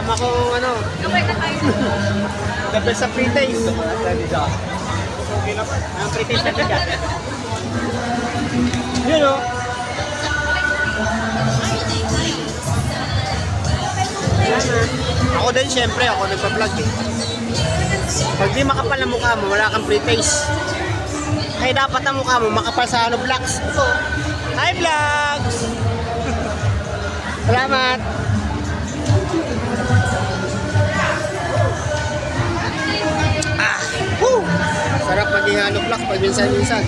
Kasama ko ano. The best sa pre-taste. Ang pre-taste na bigat. Yun o. Ako din syempre, ako nagpa-vlog eh. Pag di makapal na mukha mo, wala kang pre-taste. Ay dapat ang mukha mo makapal sa ano vlogs. Ito. Hi vlogs! Salamat! Sarap maging halo vlog pag minsan-minsan.